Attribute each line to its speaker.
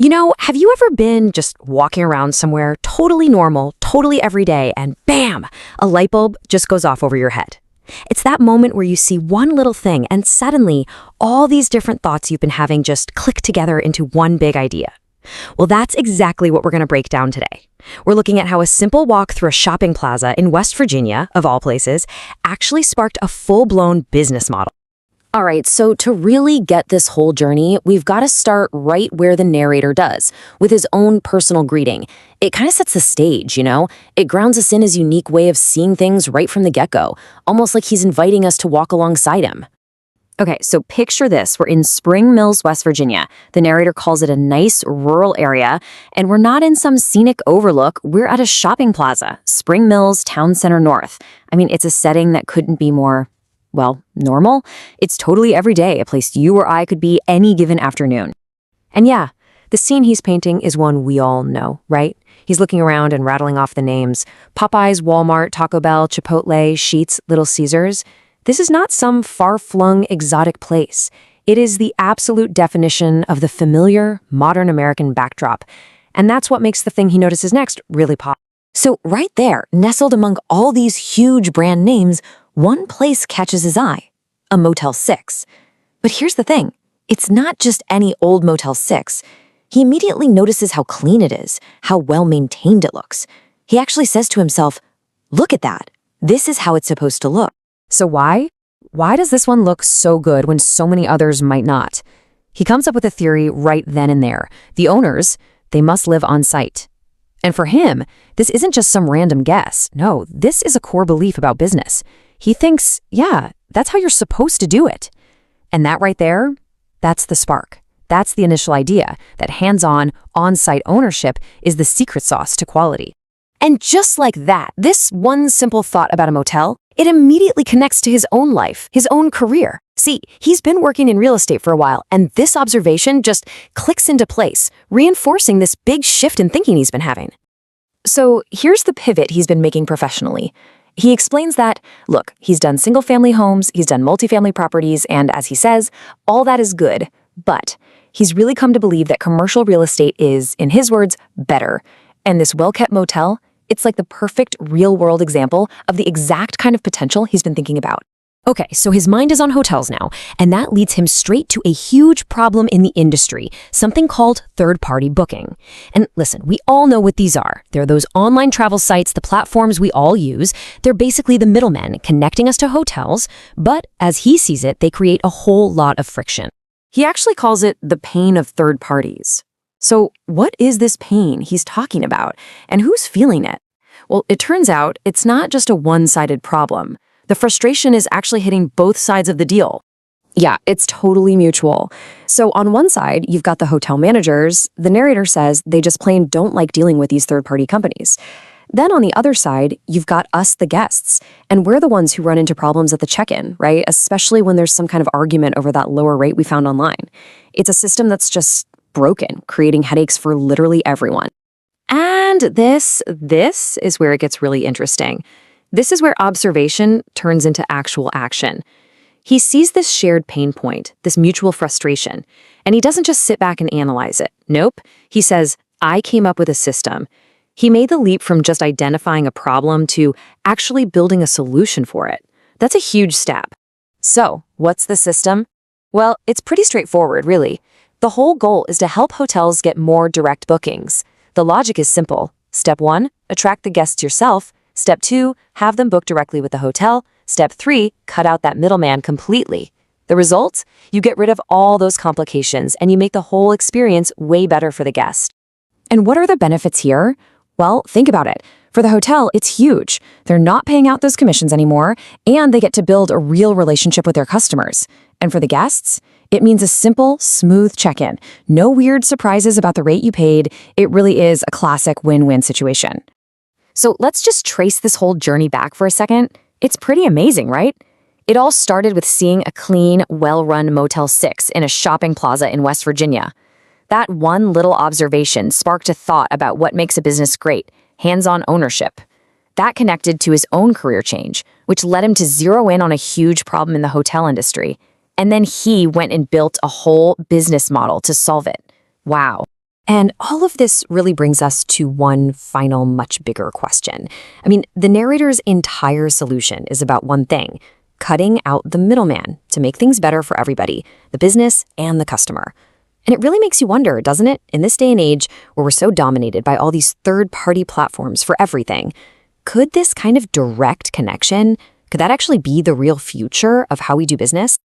Speaker 1: Have you ever been just walking around somewhere totally normal, totally everyday, and bam, a light bulb just goes off over your head? It's that moment where you see one little thing and suddenly all these different thoughts you've been having just click together into one big idea. Well, that's exactly what we're going to break down today. We're looking at how a simple walk through a shopping plaza in West Virginia, of all places, actually sparked a full-blown business model. All right, so to really get this whole journey, we've got to start right where the narrator does, with his own personal greeting. It kind of sets the stage, It grounds us in his unique way of seeing things right from the get-go, almost like he's inviting us to walk alongside him. Okay, so picture this. We're in Spring Mills, West Virginia. The narrator calls it a nice rural area, and we're not in some scenic overlook. We're at a shopping plaza, Spring Mills Town Center North. It's a setting that couldn't be more, normal. It's totally everyday, a place you or I could be any given afternoon. And yeah, the scene he's painting is one we all know, right? He's looking around and rattling off the names: Popeyes, Walmart, Taco Bell, Chipotle, Sheetz, Little Caesars. This is not some far-flung exotic place. It is the absolute definition of the familiar, modern American backdrop. And that's what makes the thing he notices next really pop. So right there, nestled among all these huge brand names, one place catches his eye: a Motel 6. But here's the thing. It's not just any old Motel 6. He immediately notices how clean it is, how well-maintained it looks. He actually says to himself, "Look at that. This is how it's supposed to look." So why? Why does this one look so good when so many others might not? He comes up with a theory right then and there. The owners, they must live on site. And for him, this isn't just some random guess. No, this is a core belief about business. He thinks, yeah, that's how you're supposed to do it. And that right there, that's the spark. That's the initial idea, that hands-on, on-site ownership is the secret sauce to quality. And just like that, this one simple thought about a motel, it immediately connects to his own life, his own career. See, he's been working in real estate for a while, and this observation just clicks into place, reinforcing this big shift in thinking he's been having. So here's the pivot he's been making professionally. He explains that, look, he's done single-family homes, he's done multifamily properties, and as he says, all that is good, but he's really come to believe that commercial real estate is, in his words, better. And this well-kept motel, it's like the perfect real-world example of the exact kind of potential he's been thinking about. Okay, so his mind is on hotels now, and that leads him straight to a huge problem in the industry, something called third-party booking. And listen, we all know what these are. They're those online travel sites, the platforms we all use. They're basically the middlemen connecting us to hotels, but as he sees it, they create a whole lot of friction. He actually calls it the pain of third parties. So what is this pain he's talking about, and who's feeling it? Well, it turns out it's not just a one-sided problem. The frustration is actually hitting both sides of the deal. Yeah, it's totally mutual. So on one side, you've got the hotel managers. The narrator says they just plain don't like dealing with these third-party companies. Then on the other side, you've got us, the guests, and we're the ones who run into problems at the check-in, right? Especially when there's some kind of argument over that lower rate we found online. It's a system that's just broken, creating headaches for literally everyone. And this is where it gets really interesting. This is where observation turns into actual action. He sees this shared pain point, this mutual frustration, and he doesn't just sit back and analyze it. Nope. He says, I came up with a system. He made the leap from just identifying a problem to actually building a solution for it. That's a huge step. So, what's the system? Well, it's pretty straightforward, really. The whole goal is to help hotels get more direct bookings. The logic is simple. Step 1, attract the guests yourself. Step 2, have them book directly with the hotel. Step 3, cut out that middleman completely. The result? You get rid of all those complications and you make the whole experience way better for the guest. And what are the benefits here? Well, think about it. For the hotel, it's huge. They're not paying out those commissions anymore, and they get to build a real relationship with their customers. And for the guests, it means a simple, smooth check-in. No weird surprises about the rate you paid. It really is a classic win-win situation. So let's just trace this whole journey back for a second. It's pretty amazing, right? It all started with seeing a clean, well-run Motel 6 in a shopping plaza in West Virginia. That one little observation sparked a thought about what makes a business great: hands-on ownership. That connected to his own career change, which led him to zero in on a huge problem in the hotel industry. And then he went and built a whole business model to solve it. Wow. And all of this really brings us to one final, much bigger question. I mean, the narrator's entire solution is about one thing: cutting out the middleman to make things better for everybody, the business and the customer. And it really makes you wonder, doesn't it, in this day and age where we're so dominated by all these third-party platforms for everything, could this kind of direct connection, could that actually be the real future of how we do business?